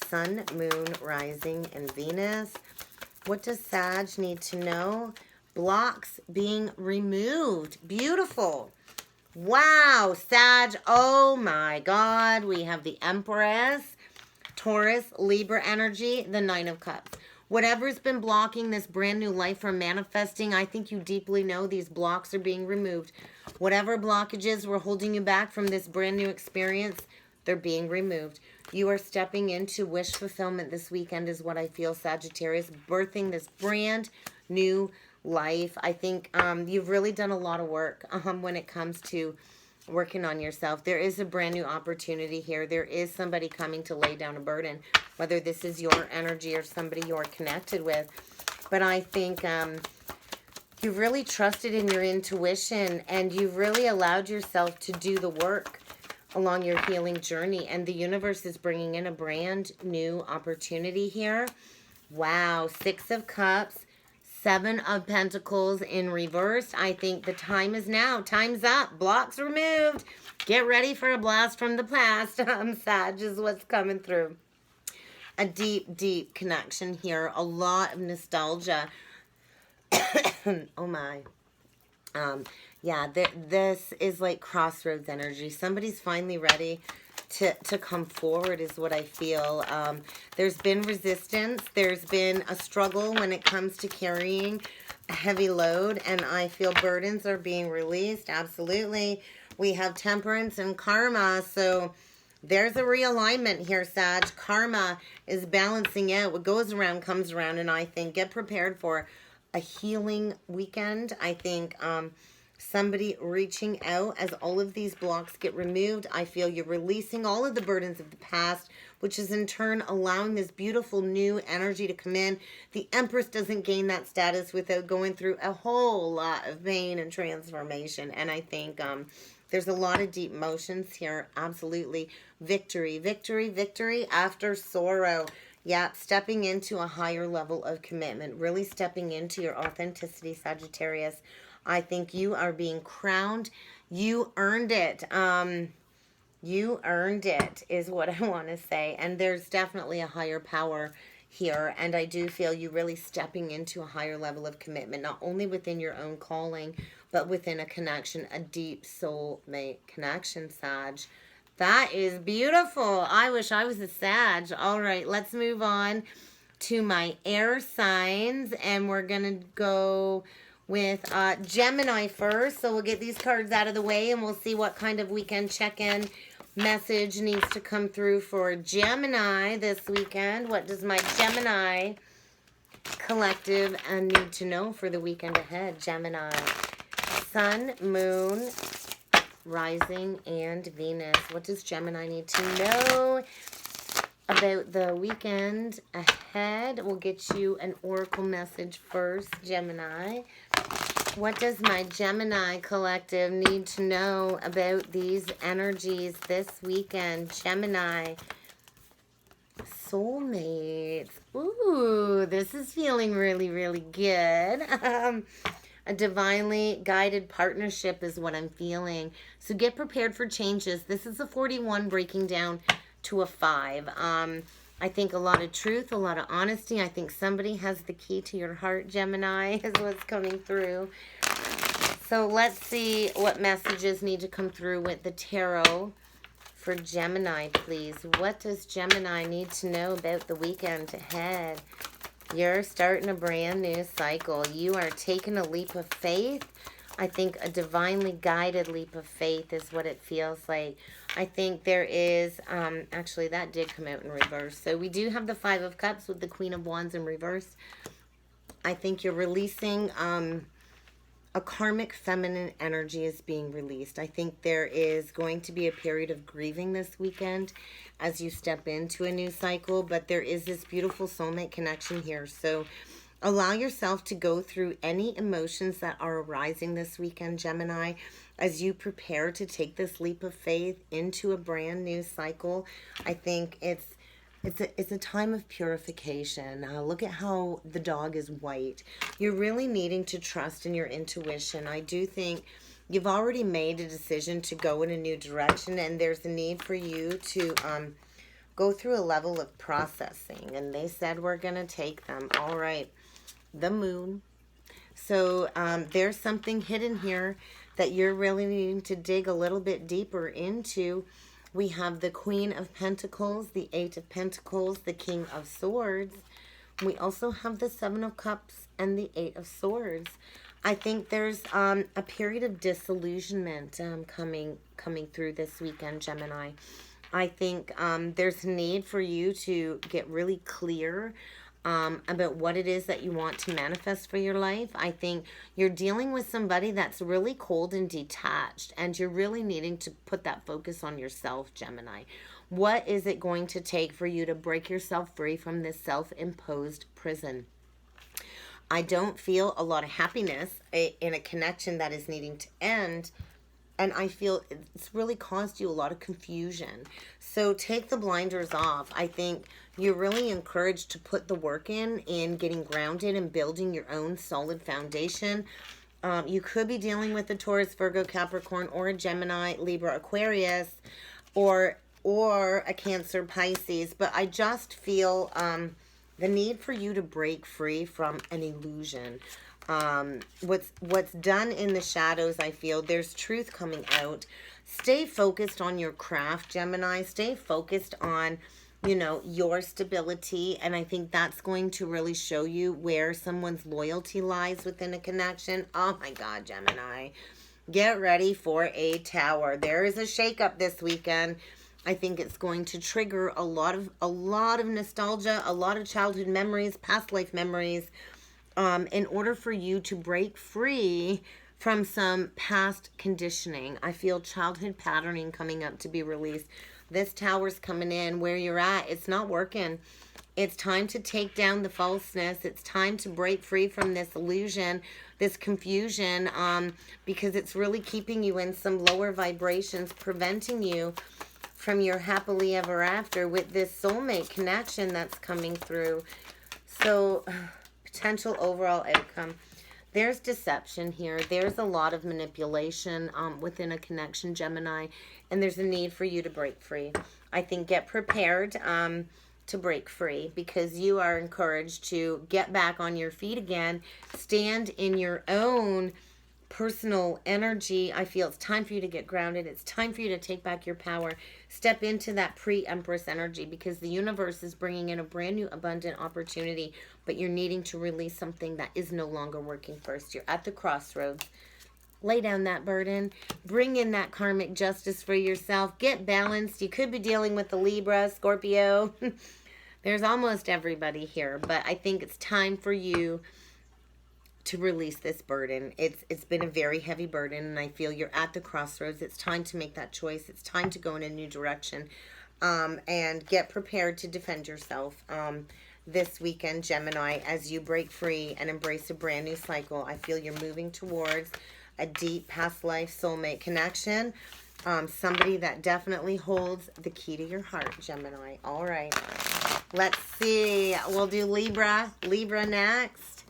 Speaker 1: Sun, Moon, Rising, and Venus. What does Sag need to know? Blocks being removed. Beautiful. Wow, Sag. Oh my God. We have the Empress, Taurus, Libra energy, the Nine of Cups. Whatever's been blocking this brand new life from manifesting, I think you deeply know these blocks are being removed. Whatever blockages were holding you back from this brand new experience, they're being removed. You are stepping into wish fulfillment this weekend is what I feel, Sagittarius. Birthing this brand new life. I think you've really done a lot of work when it comes to working on yourself. There is a brand new opportunity here. There is somebody coming to lay down a burden, whether this is your energy or somebody you're connected with. But I think you've really trusted in your intuition, and you've really allowed yourself to do the work along your healing journey, and the universe is bringing in a brand new opportunity here. Wow, Six of Cups, Seven of Pentacles in reverse. I think the time is now. Time's up. Blocks removed. Get ready for a blast from the past. Sag is what's coming through. A deep, deep connection here. A lot of nostalgia. Oh my. Yeah, this is like crossroads energy. Somebody's finally ready to come forward is what I feel. There's been resistance. There's been a struggle when it comes to carrying a heavy load, and I feel burdens are being released. Absolutely. We have temperance and karma, so there's a realignment here, Sag. Karma is balancing out. What goes around comes around, and I think get prepared for a healing weekend. I think somebody reaching out as all of these blocks get removed. I feel you're releasing all of the burdens of the past, which is in turn allowing this beautiful new energy to come in. The Empress doesn't gain that status without going through a whole lot of pain and transformation. And I think there's a lot of deep emotions here. Absolutely. Victory, victory, victory after sorrow. Yeah, stepping into a higher level of commitment. Really stepping into your authenticity, Sagittarius. I think you are being crowned. You earned it. You earned it is what I want to say. And there's definitely a higher power here. And I do feel you really stepping into a higher level of commitment, not only within your own calling, but within a connection, a deep soulmate connection, Sag. That is beautiful. I wish I was a Sag. All right, let's move on to my air signs. And we're going to go with Gemini first. So we'll get these cards out of the way and we'll see what kind of weekend check-in message needs to come through for Gemini this weekend. What does my Gemini collective need to know for the weekend ahead? Gemini. Sun, Moon, Rising, and Venus. What does Gemini need to know about the weekend ahead? We'll get you an oracle message first, Gemini. What does my Gemini collective need to know about these energies this weekend? Gemini. Soulmates. Ooh, this is feeling really, really good. A divinely guided partnership is what I'm feeling. So get prepared for changes. This is a 41 breaking down to a 5. I think a lot of truth, a lot of honesty. I think somebody has the key to your heart, Gemini, is what's coming through. So let's see what messages need to come through with the tarot for Gemini, please. What does Gemini need to know about the weekend ahead? You're starting a brand new cycle. You are taking a leap of faith. I think a divinely guided leap of faith is what it feels like. I think there is, actually that did come out in reverse. So we do have the Five of Cups with the Queen of Wands in reverse. I think you're releasing a karmic feminine energy is being released. I think there is going to be a period of grieving this weekend as you step into a new cycle, but there is this beautiful soulmate connection here. So allow yourself to go through any emotions that are arising this weekend, Gemini, as you prepare to take this leap of faith into a brand new cycle. I think it's a time of purification. Look at how the dog is white. You're really needing to trust in your intuition. I do think you've already made a decision to go in a new direction, and there's a need for you to go through a level of processing. And they said we're going to take them. All right. The moon. So there's something hidden here that you're really needing to dig a little bit deeper into. We have the Queen of Pentacles, the Eight of Pentacles, the King of Swords. We also have the Seven of Cups and the Eight of Swords. I think there's a period of disillusionment coming through this weekend, Gemini. I think there's a need for you to get really clear about what it is that you want to manifest for your life. I think you're dealing with somebody that's really cold and detached, and you're really needing to put that focus on yourself, Gemini. What is it going to take for you to break yourself free from this self-imposed prison? I don't feel a lot of happiness in a connection that is needing to end. And I feel it's really caused you a lot of confusion. So take the blinders off. I think you're really encouraged to put the work in getting grounded and building your own solid foundation. You could be dealing with a Taurus, Virgo, Capricorn, or a Gemini, Libra, Aquarius, or a Cancer, Pisces. But I just feel the need for you to break free from an illusion. What's done in the shadows, I feel there's truth coming out. Stay focused on your craft, Gemini. Stay focused on, your stability. And I think that's going to really show you where someone's loyalty lies within a connection. Oh my God, Gemini. Get ready for a tower. There is a shakeup this weekend. I think it's going to trigger a lot of nostalgia, a lot of childhood memories, past life memories. In order for you to break free from some past conditioning. I feel childhood patterning coming up to be released. This tower's coming in where you're at. It's not working. It's time to take down the falseness. It's time to break free from this illusion, this confusion, because it's really keeping you in some lower vibrations, preventing you from your happily ever after with this soulmate connection that's coming through. So potential overall outcome. There's deception here. There's a lot of manipulation within a connection, Gemini, and there's a need for you to break free. I think get prepared to break free, because you are encouraged to get back on your feet again, stand in your own personal energy. I feel it's time for you to get grounded. It's time for you to take back your power. Step into that pre-Empress energy, because the universe is bringing in a brand new abundant opportunity, but you're needing to release something that is no longer working first. You're at the crossroads. Lay down that burden. Bring in that karmic justice for yourself. Get balanced. You could be dealing with the Libra, Scorpio. There's almost everybody here, but I think it's time for you to release this burden. It's been a very heavy burden, and I feel you're at the crossroads. It's time to make that choice. It's time to go in a new direction, and get prepared to defend yourself this weekend, Gemini, as you break free and embrace a brand new cycle. I feel you're moving towards a deep past life soulmate connection, somebody that definitely holds the key to your heart, Gemini. All right, let's see. We'll do Libra next.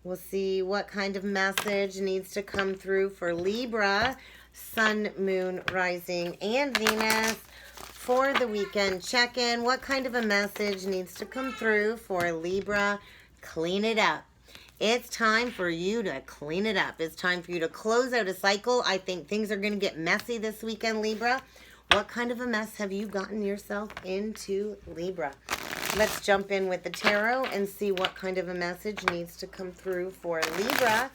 Speaker 1: We'll see what kind of message needs to come through for Libra, Sun, Moon, Rising, and Venus for the weekend check-in. What kind of a message needs to come through for Libra? Clean it up. It's time for you to clean it up. It's time for you to close out a cycle. I think things are going to get messy this weekend, Libra. What kind of a mess have you gotten yourself into, Libra? Let's jump in with the tarot and see what kind of a message needs to come through for Libra,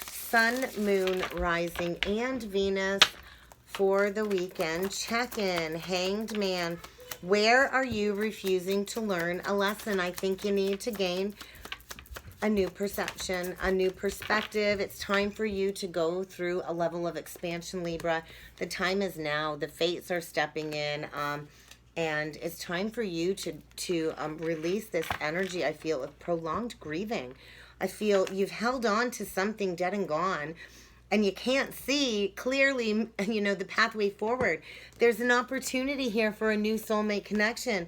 Speaker 1: Sun, Moon, Rising, and Venus for the weekend check-in. Hanged Man. Where are you refusing to learn a lesson? I think you need to gain a new perception, a new perspective. It's time for you to go through a level of expansion, Libra. The time is now. The fates are stepping in. And it's time for you to release this energy, I feel, of prolonged grieving. I feel you've held on to something dead and gone, and you can't see clearly, you know, the pathway forward. There's an opportunity here for a new soulmate connection,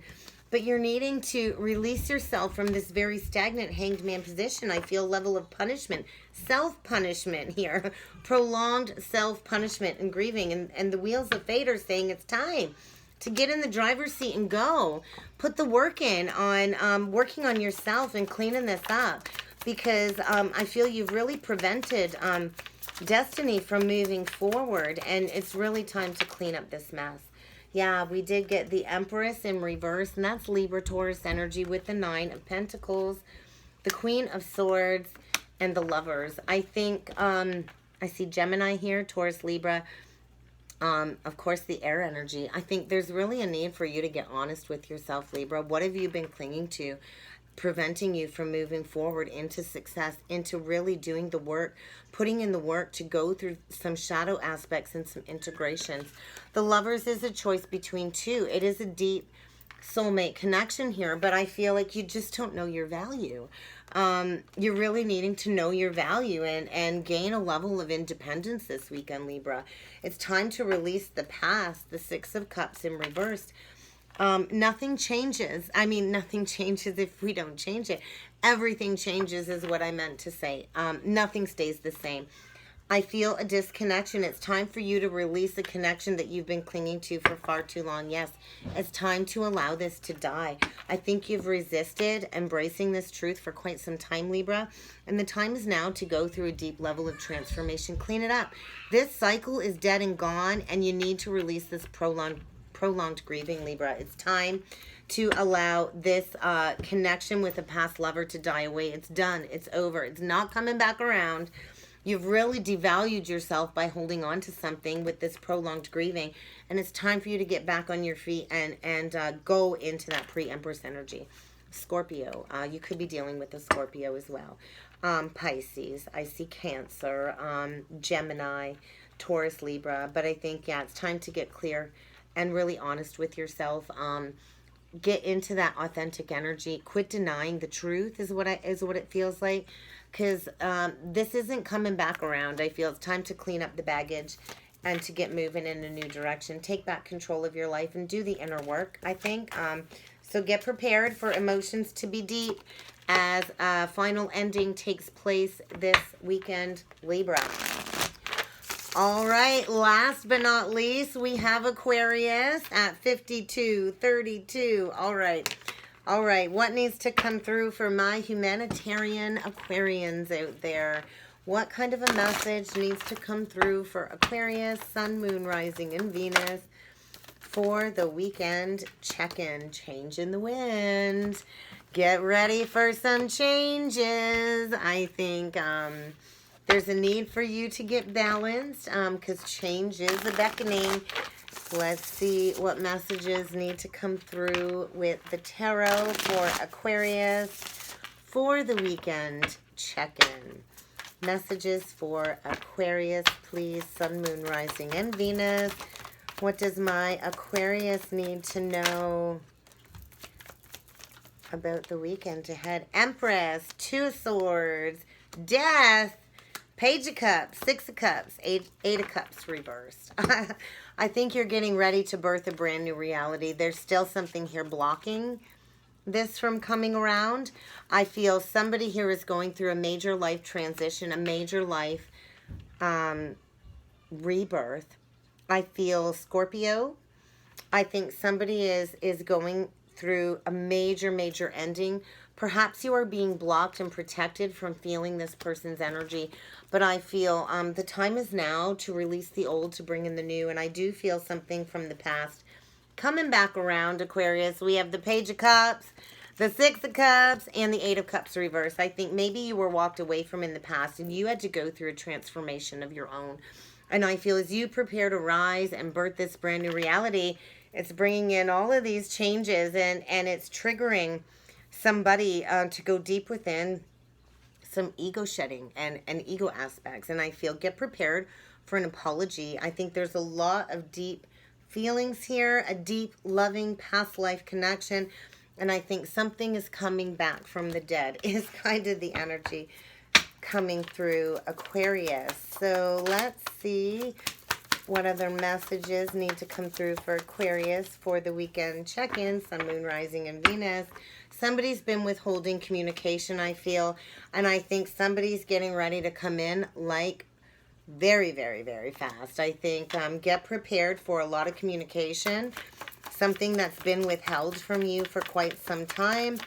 Speaker 1: but you're needing to release yourself from this very stagnant hanged man position. I feel level of punishment, self-punishment here, prolonged self-punishment and grieving, and the wheels of fate are saying it's time to get in the driver's seat and go. Put the work in on working on yourself and cleaning this up, because I feel you've really prevented destiny from moving forward, and it's really time to clean up this mess. Yeah, we did get the Empress in reverse, and that's Libra Taurus energy with the Nine of Pentacles, the Queen of Swords, and the Lovers. I think I see Gemini here, Taurus, Libra. Of course, the air energy. I think there's really a need for you to get honest with yourself, Libra. What have you been clinging to, preventing you from moving forward into success, into really doing the work, putting in the work to go through some shadow aspects and some integrations? The Lovers is a choice between two. It is a deep soulmate connection here, but I feel like you just don't know your value. You're really needing to know your value and gain a level of independence this weekend, Libra. It's time to release the past, the Six of Cups in reverse. Nothing changes. I mean, nothing changes if we don't change it. Everything changes is what I meant to say. Nothing stays the same. I feel a disconnection. It's time for you to release a connection that you've been clinging to for far too long. Yes, it's time to allow this to die. I think you've resisted embracing this truth for quite some time, Libra. And the time is now to go through a deep level of transformation. Clean it up. This cycle is dead and gone, and you need to release this prolonged grieving, Libra. It's time to allow this connection with a past lover to die away. It's done. It's over. It's not coming back around. You've really devalued yourself by holding on to something with this prolonged grieving. And it's time for you to get back on your feet and go into that pre-Empress energy. Scorpio. You could be dealing with a Scorpio as well. Pisces. I see Cancer. Gemini. Taurus, Libra. But I think, yeah, it's time to get clear and really honest with yourself. Get into that authentic energy. Quit denying the truth is what it feels like. Because this isn't coming back around. I feel it's time to clean up the baggage and to get moving in a new direction. Take back control of your life and do the inner work, I think. So get prepared for emotions to be deep as a final ending takes place this weekend, Libra. All right, last but not least, we have Aquarius at 5232. All right, what needs to come through for my humanitarian Aquarians out there? What kind of a message needs to come through for Aquarius, Sun, Moon, Rising, and Venus for the weekend check-in? Change in the wind. Get ready for some changes. I think there's a need for you to get balanced because change is a beckoning. Let's see what messages need to come through with the tarot for Aquarius for the weekend check-in. Messages for Aquarius, please. Sun, Moon, Rising, and Venus. What does my Aquarius need to know about the weekend ahead? Empress, Two of Swords, Death, Page of Cups, Six of Cups, Eight of Cups reversed. I think you're getting ready to birth a brand new reality. There's still something here blocking this from coming around. I feel somebody here is going through a major life transition, a major life rebirth. I feel Scorpio. I think somebody is going through a major ending. Perhaps you are being blocked and protected from feeling this person's energy. But I feel the time is now to release the old, to bring in the new. And I do feel something from the past coming back around, Aquarius. We have the Page of Cups, the Six of Cups, and the Eight of Cups reverse. I think maybe you were walked away from in the past and you had to go through a transformation of your own. And I feel as you prepare to rise and birth this brand new reality, it's bringing in all of these changes and it's triggering somebody to go deep within some ego shedding and ego aspects. And I feel get prepared for an apology. I think there's a lot of deep feelings here, a deep, loving, past life connection. And I think something is coming back from the dead is kind of the energy coming through Aquarius. So let's see what other messages need to come through for Aquarius for the weekend check-in, Sun, Moon, Rising, and Venus. Somebody's been withholding communication, I feel. And I think somebody's getting ready to come in like very, very, very fast. I think get prepared for a lot of communication. Something that's been withheld from you for quite some time.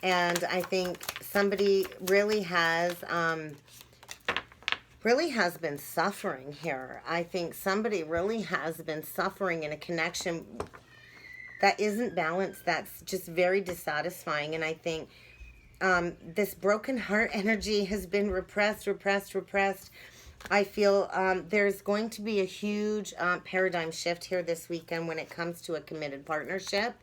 Speaker 1: And I think somebody really has been suffering here. I think somebody really has been suffering in a connection that isn't balanced, that's just very dissatisfying. And I think this broken heart energy has been repressed. I feel there's going to be a huge paradigm shift here this weekend when it comes to a committed partnership.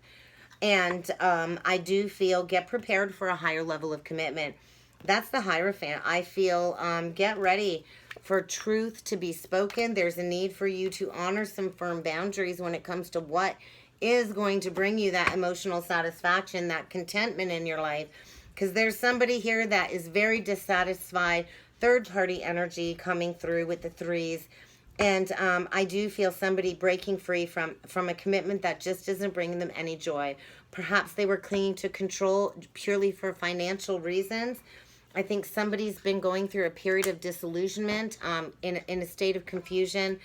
Speaker 1: And I do feel get prepared for a higher level of commitment. That's the Hierophant. I feel get ready for truth to be spoken. There's a need for you to honor some firm boundaries when it comes to what is going to bring you that emotional satisfaction, that contentment in your life. Because there's somebody here that is very dissatisfied. Third-party energy coming through with the threes. And I do feel somebody breaking free from a commitment that just isn't bringing them any joy. Perhaps they were clinging to control purely for financial reasons. I think somebody's been going through a period of disillusionment, in a state of confusion.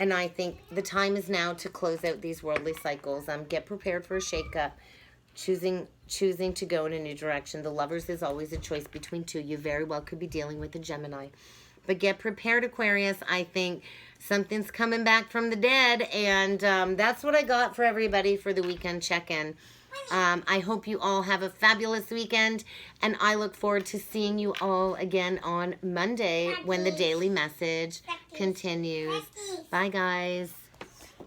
Speaker 1: And I think the time is now to close out these worldly cycles. Get prepared for a shakeup. Choosing to go in a new direction. The Lovers is always a choice between two. You very well could be dealing with a Gemini. But get prepared, Aquarius. I think something's coming back from the dead. And that's what I got for everybody for the weekend check-in. I hope you all have a fabulous weekend. And I look forward to seeing you all again on Monday when the daily message continues. Bye, guys.